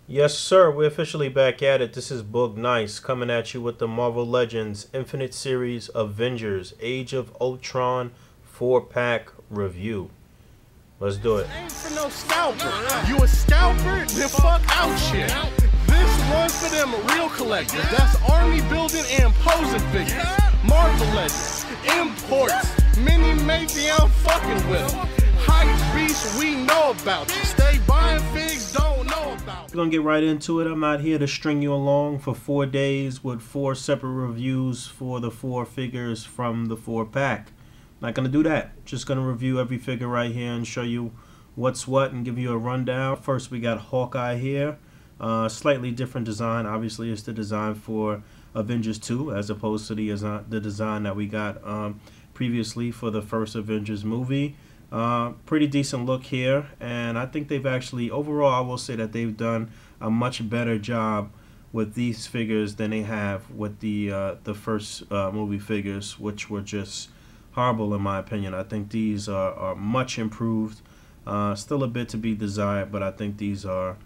Yes, sir. We're officially back at it. This is Boog Nice coming at you with the Marvel Legends Infinite Series Avengers Age of Ultron 4-pack review. Let's do it. Ain't for no scalper. You a scalper? Then fuck out shit. This one's for them real collectors. That's army building and posing figures. Marvel Legends, imports, mini matey, I'm fucking with them. Hype beast, we know about you. Stay buying figs, don't know about We're gonna get right into it. I'm not here to string you along for 4 days with 4 separate reviews for the 4 figures from the 4-pack. Not gonna do that. Just gonna review every figure right here and show you what's what and give you a rundown. First, we got Hawkeye here. Slightly different design. Obviously, it's the design for Avengers 2 as opposed to the design that we got previously for the first Avengers movie. Pretty decent look here, and I think they've actually, overall, I will say that they've done a much better job with these figures than they have with the first movie figures, which were just horrible in my opinion. I think these are much improved. Still a bit to be desired, but I think these are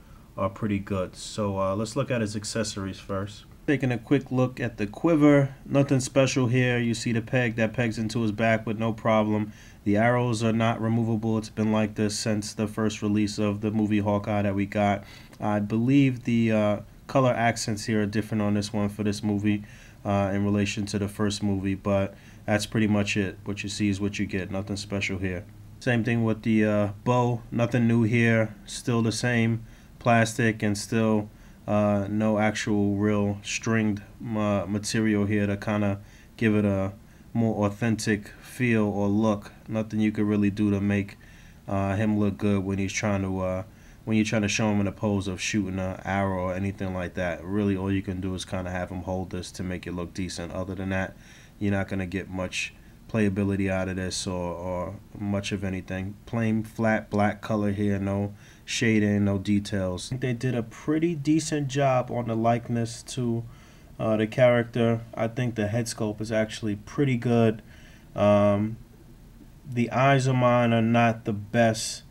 pretty good. So let's look at his accessories first. Taking a quick look at the quiver, nothing special here. You see the peg that pegs into his back with no problem. The arrows are not removable. It's been like this since the first release of the movie Hawkeye that we got. I believe the color accents here are different on this one for this movie in relation to the first movie, but that's pretty much it. What you see is what you get. Nothing special here. Same thing with the bow. Nothing new here. Still the same plastic and still no actual real stringed material here to kind of give it a more authentic feel or look. Nothing you could really do to make him look good when he's trying to when you're trying to show him in a pose of shooting an arrow or anything like that. Really, all you can do is kind of have him hold this to make it look decent. Other than that, you're not going to get much playability out of this or much of anything. Plain flat black color here, no shading, no details. I think they did a pretty decent job on the likeness to the character. I think the head sculpt is actually pretty good. The eyes of mine are not the best.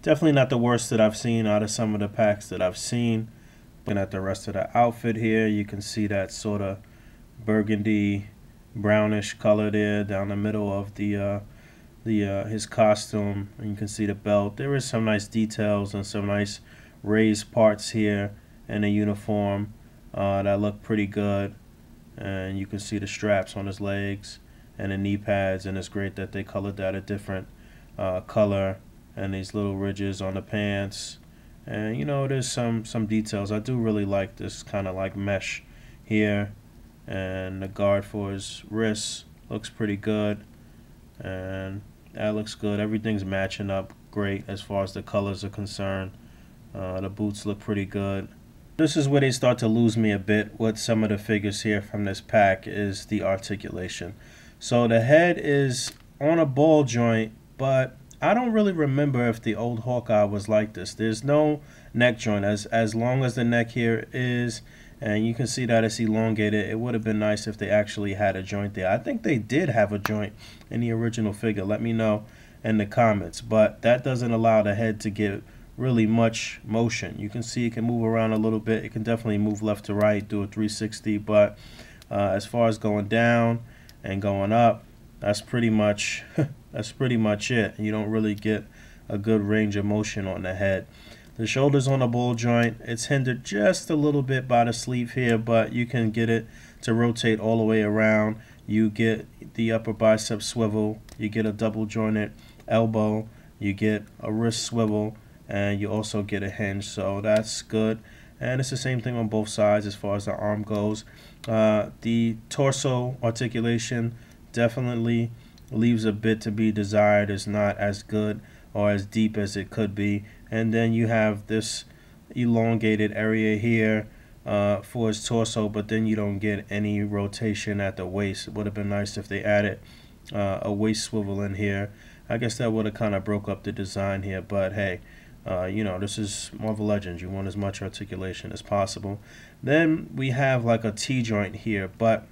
Definitely not the worst that I've seen out of some of the packs that I've seen. Looking at the rest of the outfit here, you can see that sort of burgundy brownish color there down the middle of the his costume, and you can see the belt. There is some nice details and some nice raised parts here in the uniform that look pretty good, and you can see the straps on his legs and the knee pads, and it's great that they colored that a different color, and these little ridges on the pants, and you know, there's some details. I do really like this kind of like mesh here, and the guard for his wrists looks pretty good, and that looks good. Everything's matching up great as far as the colors are concerned. The boots look pretty good. This is where they start to lose me a bit with some of the figures here from this pack, is the articulation. So the head is on a ball joint, but I don't really remember if the old Hawkeye was like this. There's no neck joint. As long as the neck here is, and you can see that it's elongated, it would have been nice if they actually had a joint there. I think they did have a joint in the original figure. Let me know in the comments. But that doesn't allow the head to get really much motion. You can see it can move around a little bit. It can definitely move left to right, do a 360. But as far as going down and going up, that's pretty much it. You don't really get a good range of motion on the head. The shoulder's on a ball joint. It's hindered just a little bit by the sleeve here, but you can get it to rotate all the way around. You get the upper bicep swivel. You get a double jointed elbow. You get a wrist swivel, and you also get a hinge. So that's good. And it's the same thing on both sides as far as the arm goes. The torso articulation definitely leaves a bit to be desired. It's not as good or as deep as it could be. And then you have this elongated area here for his torso, but then you don't get any rotation at the waist. It would have been nice if they added a waist swivel in here. I guess that would have kind of broke up the design here, but hey, you know, this is Marvel Legends. You want as much articulation as possible. Then we have like a T-joint here, but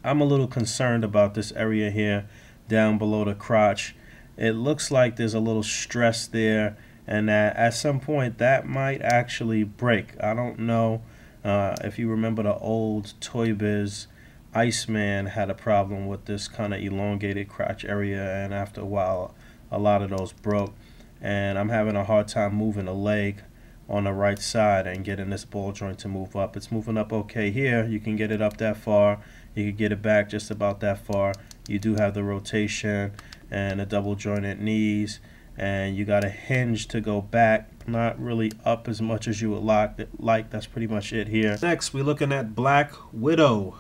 I'm a little concerned about this area here down below the crotch. It looks like there's a little stress there, and that at some point that might actually break. I don't know if you remember the old Toy Biz, Iceman had a problem with this kind of elongated crotch area, and after a while a lot of those broke. And I'm having a hard time moving a leg on the right side and getting this ball joint to move up. It's moving up okay here. You can get it up that far. You can get it back just about that far. You do have the rotation and the double jointed knees, and you got a hinge to go back, not really up as much as you would like. That's pretty much it here. Next, we're looking at Black Widow,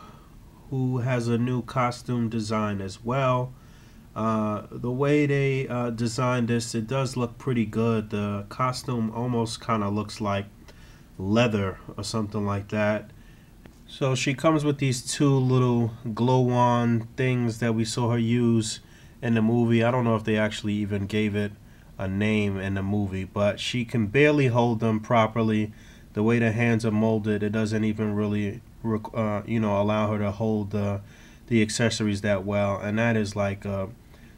who has a new costume design as well. The way they designed this, it does look pretty good. The costume almost kind of looks like leather or something like that. So she comes with these two little glow-on things that we saw her use in the movie. I don't know if they actually even gave it a name in the movie, but she can barely hold them properly. The way the hands are molded, it doesn't even really allow her to hold the accessories that well, and that is like a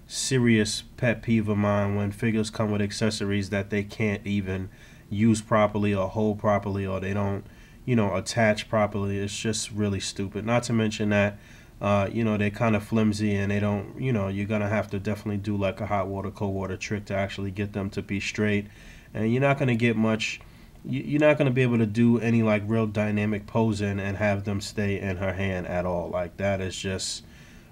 serious pet peeve of mine when figures come with accessories that they can't even use properly or hold properly, or they don't attach properly. It's just really stupid. Not to mention that they're kind of flimsy, and they don't, you're gonna have to definitely do like a hot water cold water trick to actually get them to be straight, and you're not gonna get much. You're not going to be able to do any like real dynamic posing and have them stay in her hand at all. Like, that is just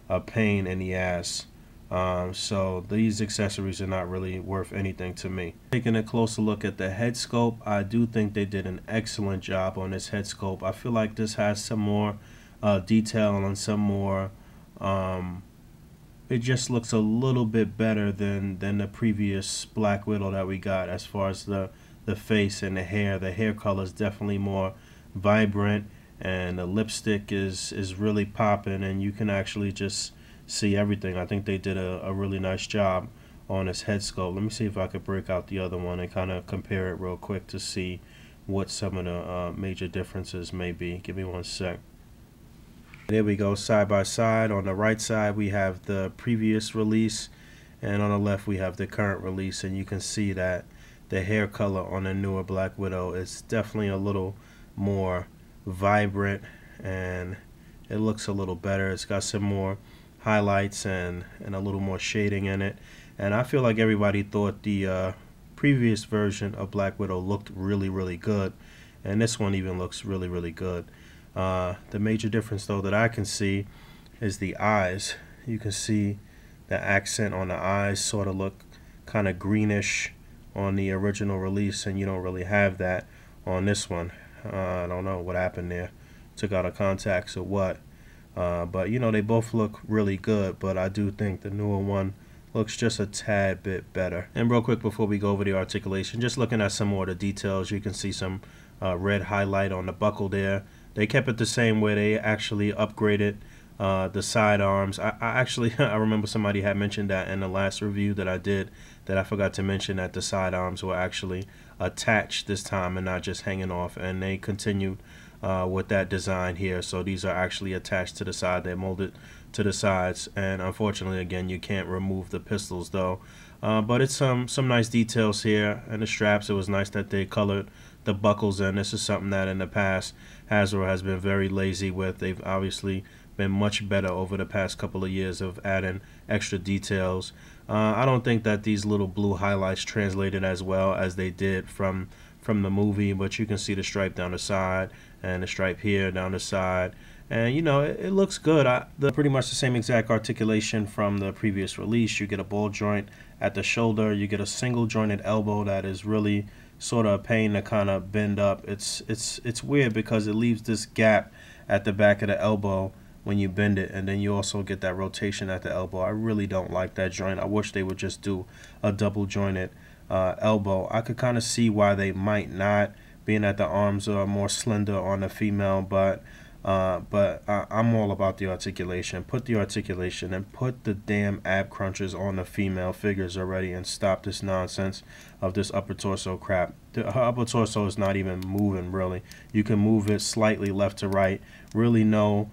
a pain in the ass. So these accessories are not really worth anything to me. Taking a closer look at the head sculpt, I do think they did an excellent job on this head sculpt. I feel like this has some more detail and some more it just looks a little bit better than the previous Black Widow that we got as far as the face and the hair. The hair color is definitely more vibrant, and the lipstick is really popping, and you can actually just see everything. I think they did a really nice job on this head sculpt. Let me see if I could break out the other one and kind of compare it real quick to see what some of the major differences may be. Give me one sec. There we go, side by side. On the right side we have the previous release, and on the left we have the current release, and you can see that the hair color on the newer Black Widow is definitely a little more vibrant, and it looks a little better. It's got some more highlights and a little more shading in it, and I feel like everybody thought the previous version of Black Widow looked really good, and this one even looks really good. The major difference though that I can see is the eyes. You can see the accent on the eyes sort of look kind of greenish on the original release, and you don't really have that on this one. I don't know what happened there, took out of contacts or what, but they both look really good, but I do think the newer one looks just a tad bit better. And real quick before we go over the articulation, just looking at some more of the details, you can see some red highlight on the buckle there. They kept it the same way. They actually upgraded the side arms. I remember somebody had mentioned that in the last review that I did, that I forgot to mention that the side arms were actually attached this time and not just hanging off, and they continued with that design here. So these are actually attached to the side. They're molded to the sides, and unfortunately again you can't remove the pistols though, but it's some nice details here. And the straps, it was nice that they colored the buckles in. This is something that in the past Hasbro has been very lazy with. They've obviously been much better over the past couple of years of adding extra details. I don't think that these little blue highlights translated as well as they did from the movie, but you can see the stripe down the side and the stripe here down the side, and it looks good. Pretty much the same exact articulation from the previous release. You get a ball joint at the shoulder, you get a single jointed elbow that is really sort of a pain to kind of bend up. It's weird because it leaves this gap at the back of the elbow when you bend it, and then you also get that rotation at the elbow. I really don't like that joint. I wish they would just do a double jointed elbow. I could kind of see why they might not, being that the arms are more slender on the female, but I'm all about the articulation. Put the articulation and put the damn ab crunchers on the female figures already, and stop this nonsense of this upper torso crap. Her upper torso is not even moving really. You can move it slightly left to right, really no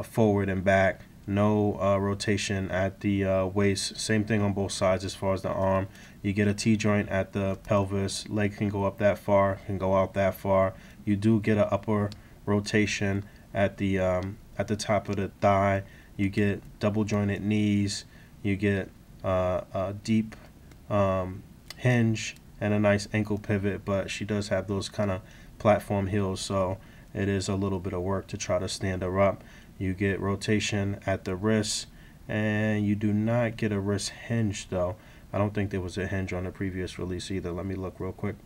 forward and back, no rotation at the waist. Same thing on both sides as far as the arm. You get a T-joint at the pelvis. Leg can go up that far, can go out that far. You do get an upper rotation at the top of the thigh. You get double jointed knees. You get a deep hinge and a nice ankle pivot, but she does have those kind of platform heels, so it is a little bit of work to try to stand her up. You get rotation at the wrist, and you do not get a wrist hinge though. I don't think there was a hinge on the previous release either. Let me look real quick.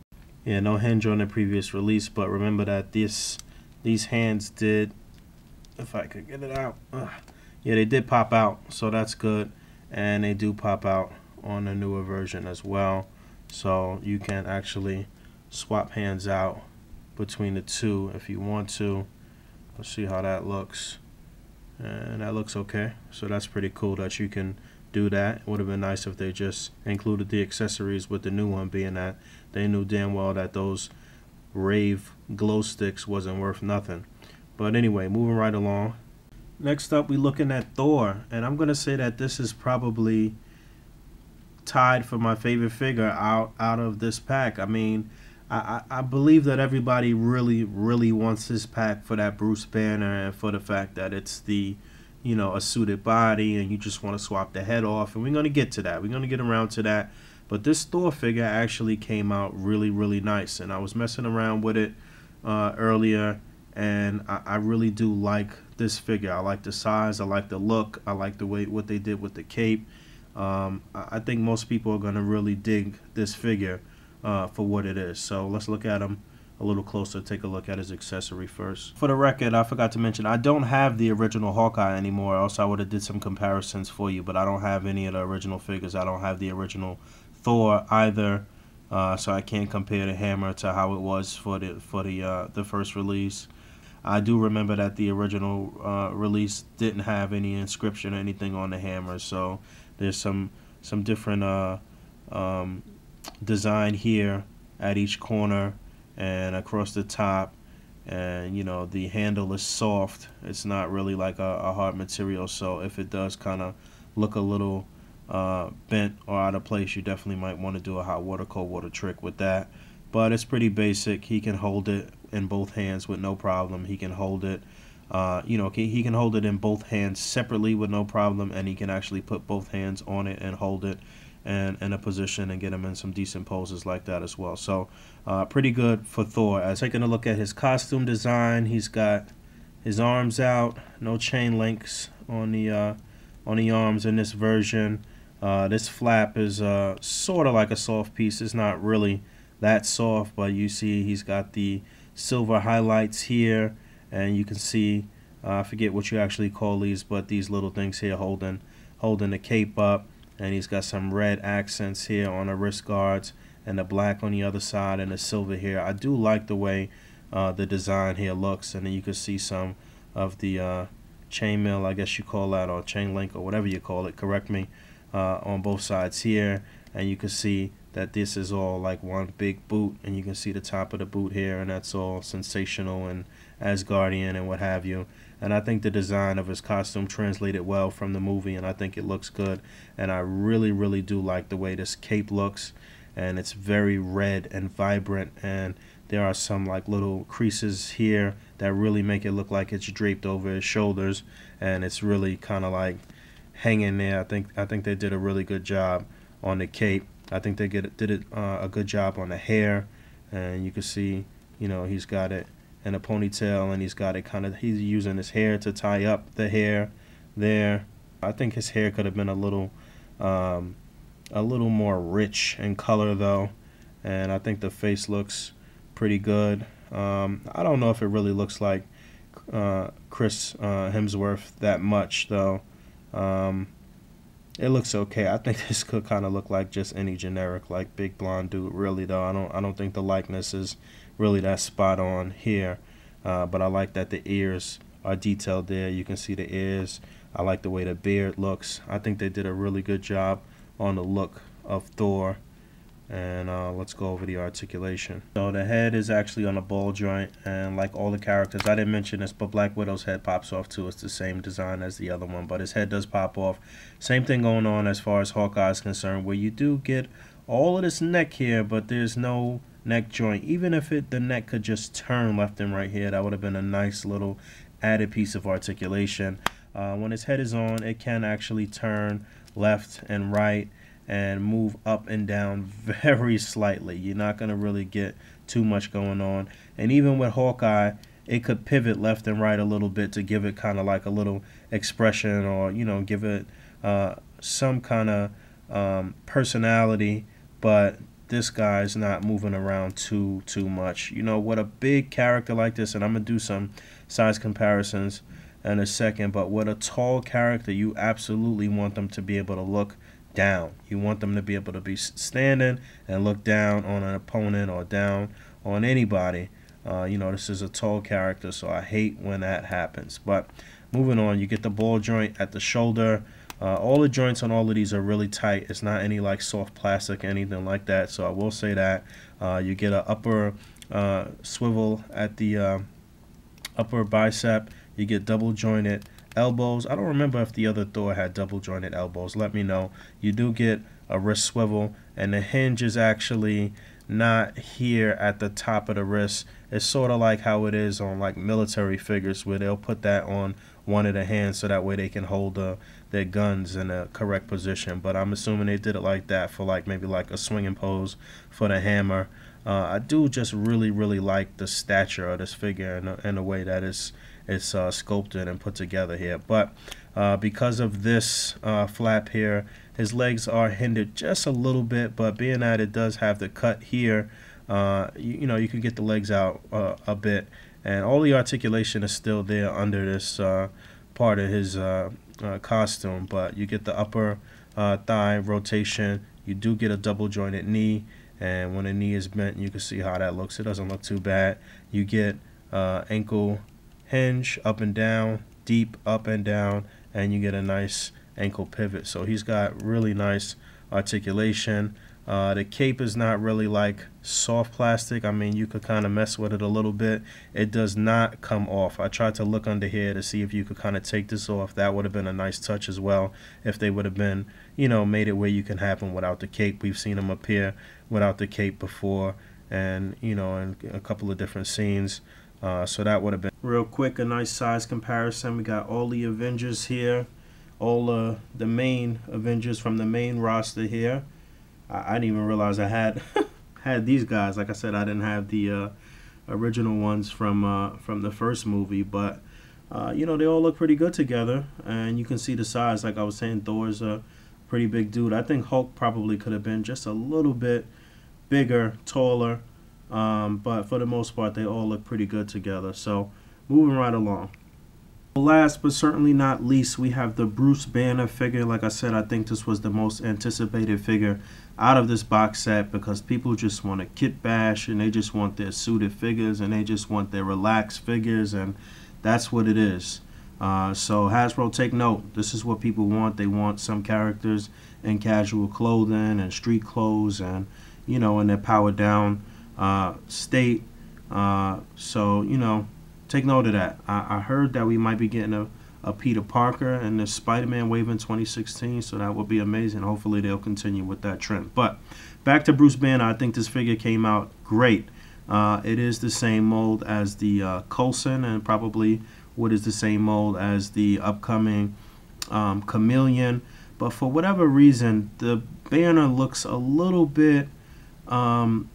Yeah, no hinge on the previous release, but remember that these hands did, if I could get it out, yeah, they did pop out, so that's good. And they do pop out on the newer version as well, so you can actually swap hands out between the two if you want to. Let's see how that looks, and that looks okay, so that's pretty cool that you can do that. It would have been nice if they just included the accessories with the new one, being that they knew damn well that those rave glow sticks wasn't worth nothing. But anyway, moving right along. Next up, we're looking at Thor, and I'm gonna say that this is probably tied for my favorite figure out of this pack. I mean, I believe that everybody really wants this pack for that Bruce Banner and for the fact that it's the, you know, a suited body and you just want to swap the head off, and we're going to get to that. We're going to get around to that. But this Thor figure actually came out really nice, and I was messing around with it earlier, and I really do like this figure. I like the size, I like the look, I like the way what they did with the cape. I think most people are going to really dig this figure for what it is. So let's look at him a little closer, take a look at his accessory first. For the record, I forgot to mention, I don't have the original Hawkeye anymore, else I would have did some comparisons for you, but I don't have any of the original figures. I don't have the original Thor either, so I can't compare the hammer to how it was for the first release. I do remember that the original release didn't have any inscription or anything on the hammer, so there's some different design here at each corner and across the top, and you know, the handle is soft. It's not really like a hard material, so if it does kind of look a little bent or out of place, you definitely might want to do a hot water cold water trick with that. But it's pretty basic. He can hold it in both hands with no problem. He can hold it you know, he can hold it in both hands separately with no problem, and he can actually put both hands on it and hold it and in a position and get him in some decent poses like that as well. So pretty good for Thor. As taking a look at his costume design, he's got his arms out, no chain links on the arms in this version. This flap is sort of like a soft piece. It's not really that soft, but you see he's got the silver highlights here, and you can see I forget what you actually call these, but these little things here holding the cape up. And he's got some red accents here on the wrist guards and the black on the other side and the silver here. I do like the way the design here looks, and then you can see some of the chainmail, I guess you call that, or chain link, or whatever you call it, correct me, on both sides here. And you can see that this is all like one big boot, and you can see the top of the boot here, and that's all sensational and Asgardian and what have you. And I think the design of his costume translated well from the movie, and I think it looks good. And I really do like the way this cape looks, and it's very red and vibrant, and there are some like little creases here that really make it look like it's draped over his shoulders, and it's really kind of like hanging there. I think they did a really good job on the cape. I think they did a good job on the hair, and you can see, you know, he's got it in a ponytail, and he's got it kind of, he's using his hair to tie up the hair there. I think his hair could have been a little more rich in color though, and I think the face looks pretty good. I don't know if it really looks like Chris Hemsworth that much though. It looks okay. I think this could kind of look like just any generic like big blonde dude really though. I don't think the likeness is really that spot on here, but I like that the ears are detailed there. You can see the ears. I like the way the beard looks. I think they did a really good job on the look of Thor. And let's go over the articulation. So the head is actually on a ball joint, and like all the characters, I didn't mention this, but Black Widow's head pops off too. It's the same design as the other one, but his head does pop off. Same thing going on as far as Hawkeye is concerned, where you do get all of this neck here, but there's no neck joint. Even if the neck could just turn left and right here, that would have been a nice little added piece of articulation. When his head is on, it can actually turn left and right and move up and down very slightly. You're not going to really get too much going on. And even with Hawkeye, it could pivot left and right a little bit to give it kind of like a little expression, or, you know, give it some kind of personality. But this guy's not moving around too much. You know, with a big character like this, and I'm going to do some size comparisons in a second, but with a tall character, you absolutely want them to be able to look down. You want them to be able to be standing and look down on an opponent or down on anybody. You know, this is a tall character, so I hate when that happens. But moving on, you get the ball joint at the shoulder. All the joints on all of these are really tight. It's not any like soft plastic or anything like that, so I will say that. You get an upper swivel at the upper bicep. You get double jointed elbows. I don't remember if the other Thor had double jointed elbows. Let me know. You do get a wrist swivel, and the hinge is actually not here at the top of the wrist. It's sort of like how it is on like military figures, where they'll put that on one of the hands so that way they can hold their guns in a correct position. But I'm assuming they did it like that for like maybe like a swinging pose for the hammer. I do just really like the stature of this figure in a way that it's sculpted and put together here. But because of this flap here, his legs are hindered just a little bit, but being that it does have the cut here, you know, you can get the legs out a bit, and all the articulation is still there under this part of his costume. But you get the upper thigh rotation. You do get a double jointed knee, and when the knee is bent, you can see how that looks. It doesn't look too bad. You get ankle hinge up and down, deep up and down, and you get a nice ankle pivot. So he's got really nice articulation. The cape is not really like soft plastic. I mean, you could kind of mess with it a little bit. It does not come off. I tried to look under here to see if you could kind of take this off. That would have been a nice touch as well, if they would have been, you know, made it where you can have them without the cape. We've seen them appear without the cape before, and, you know, in a couple of different scenes. So that would have been real quick, a nice size comparison. We got all the Avengers here, all the main Avengers from the main roster here. I didn't even realize I had had these guys. Like I said, I didn't have the original ones from the first movie, but you know, they all look pretty good together, and you can see the size. Like I was saying, Thor's a pretty big dude. I think Hulk probably could have been just a little bit bigger, taller. But for the most part, they all look pretty good together. So moving right along. Last but certainly not least, we have the Bruce Banner figure. Like I said, I think this was the most anticipated figure out of this box set, because people just want to kit bash, and they just want their suited figures, and they just want their relaxed figures, and that's what it is. So Hasbro, take note. This is what people want. They want some characters in casual clothing and street clothes, and, you know, in their powered down state. So, you know, take note of that. I heard that we might be getting a Peter Parker in the Spider-Man wave in 2016, so that would be amazing. Hopefully they'll continue with that trend. But back to Bruce Banner, I think this figure came out great. It is the same mold as the Coulson, and probably what is the same mold as the upcoming Chameleon. But for whatever reason, the Banner looks a little bit,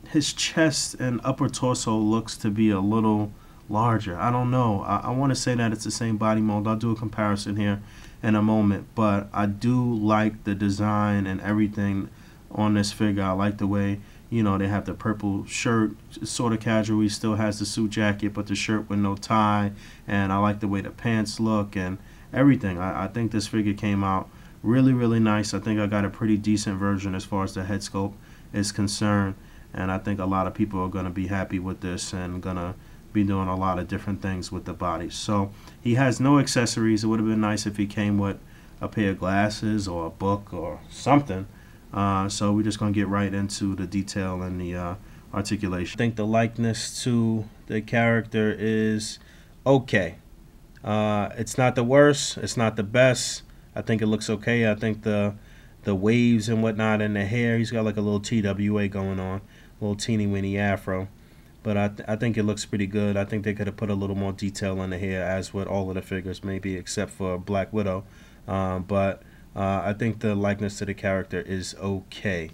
his chest and upper torso looks to be a little larger. I don't know. I want to say that it's the same body mold. I'll do a comparison here in a moment, but I do like the design and everything on this figure. I like the way, you know, they have the purple shirt, sort of casual. He still has the suit jacket, but the shirt with no tie, and I like the way the pants look and everything. I think this figure came out really nice. I think I got a pretty decent version as far as the head sculpt is concerned, and I think a lot of people are going to be happy with this and going to be doing a lot of different things with the body. So he has no accessories. It would have been nice if he came with a pair of glasses or a book or something. So we're just going to get right into the detail and the articulation. I think the likeness to the character is okay. It's not the worst. It's not the best. I think it looks okay. I think the the waves and whatnot in the hair. He's got like a little TWA going on, a little teeny weeny afro. But I think it looks pretty good. I think they could have put a little more detail in the hair, as with all of the figures, maybe except for Black Widow. But I think the likeness to the character is okay.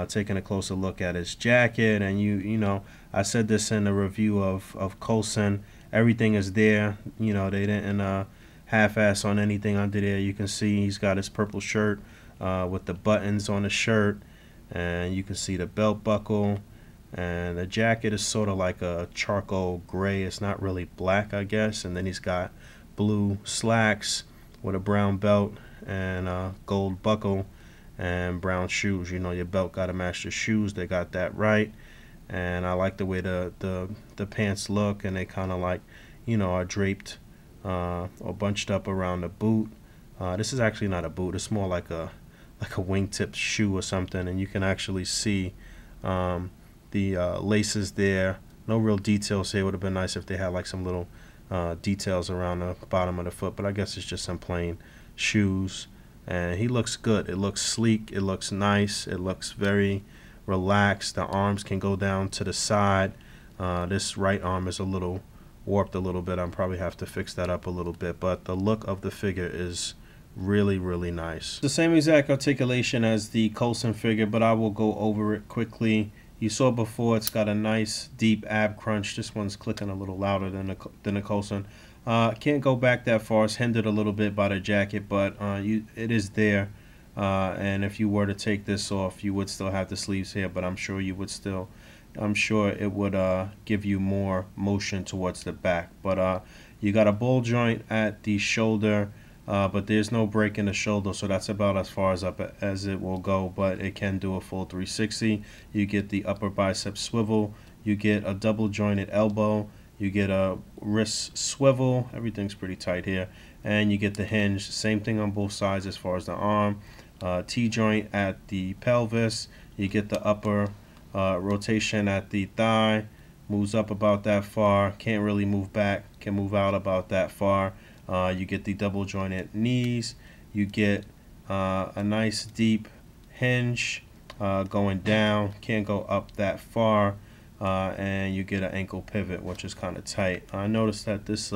Taking a closer look at his jacket, and you know, I said this in the review of Coulson. Everything is there. You know, they didn't half-ass on anything under there. You can see he's got his purple shirt with the buttons on the shirt, and you can see the belt buckle. And the jacket is sort of like a charcoal gray. It's not really black, I guess. And then he's got blue slacks with a brown belt and a gold buckle and brown shoes. You know, your belt got to match the shoes. They got that right. And I like the way the pants look, and they kind of like, you know, are draped or bunched up around the boot. This is actually not a boot. It's more like a wingtip shoe or something. And you can actually see the laces there. No real details here. Would have been nice if they had like some little details around the bottom of the foot, but I guess it's just some plain shoes. And he looks good. It looks sleek. It looks nice. It looks very relaxed. The arms can go down to the side. This right arm is a little warped a little bit. I'll probably have to fix that up a little bit, but the look of the figure is really, really nice. The same exact articulation as the Coulson figure, but I will go over it quickly. You saw before, it's got a nice deep ab crunch. This one's clicking a little louder than the Coulson. Can't go back that far. It's hindered a little bit by the jacket, but it is there. And if you were to take this off, you would still have the sleeves here, but I'm sure you would still, I'm sure it would give you more motion towards the back. But you got a ball joint at the shoulder, but there's no break in the shoulder, so that's about as far as up as it will go, but it can do a full 360. You get the upper bicep swivel, you get a double jointed elbow, you get a wrist swivel. Everything's pretty tight here, and you get the hinge. Same thing on both sides as far as the arm. T-joint at the pelvis. You get the upper rotation at the thigh, moves up about that far, can't really move back, can move out about that far. You get the double jointed knees. You get a nice deep hinge going down, can't go up that far, and you get an ankle pivot, which is kind of tight. I noticed that this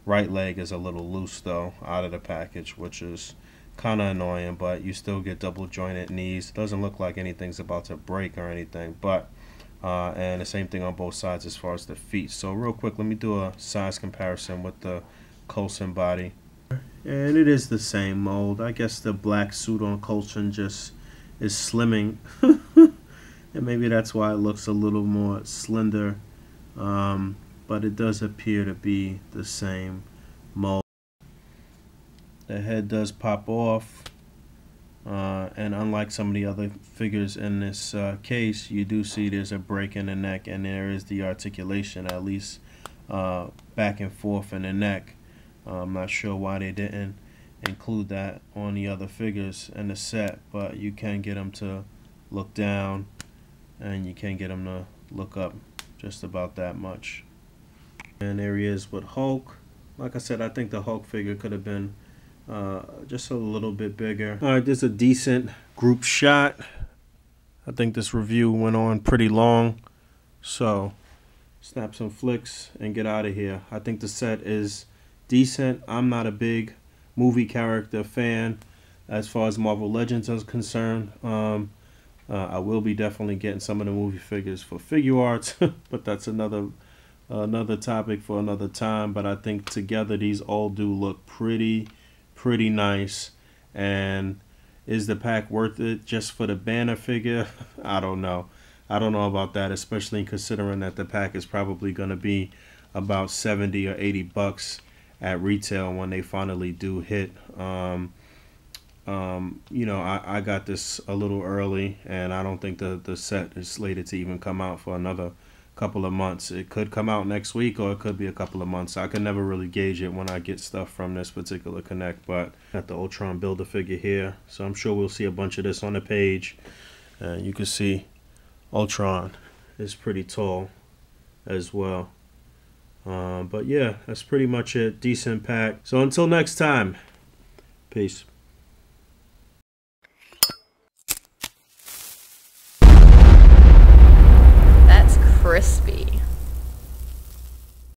right leg is a little loose though out of the package, which is kind of annoying, but you still get double jointed knees. Doesn't look like anything's about to break or anything, but and the same thing on both sides as far as the feet. So real quick, let me do a size comparison with the Coulson body, and it is the same mold. I guess the black suit on Coulson just is slimming and maybe that's why it looks a little more slender, but it does appear to be the same mold. The head does pop off, and unlike some of the other figures in this case, you do see there's a break in the neck, and there is the articulation, at least back and forth in the neck. I'm not sure why they didn't include that on the other figures in the set, but you can get them to look down and you can get them to look up just about that much. And there he is with Hulk. Like I said, I think the Hulk figure could have been just a little bit bigger. Alright, this is a decent group shot. I think this review went on pretty long, so snap some flicks and get out of here. I think the set is decent. I'm not a big movie character fan as far as Marvel Legends is concerned. I will be definitely getting some of the movie figures for figure arts, but that's another topic for another time. But I think together these all do look pretty nice. And is the pack worth it just for the banner figure? I don't know. I don't know about that, especially considering that the pack is probably going to be about 70 or 80 bucks at retail when they finally do hit. You know, I got this a little early, and I don't think the set is slated to even come out for another couple of months. It could come out next week, or it could be a couple of months. I can never really gauge it when I get stuff from this particular connect. But got the Ultron Build-A-Figure here, so I'm sure we'll see a bunch of this on the page. You can see Ultron is pretty tall as well. But yeah, that's pretty much it. Decent pack. So until next time, peace. crispy.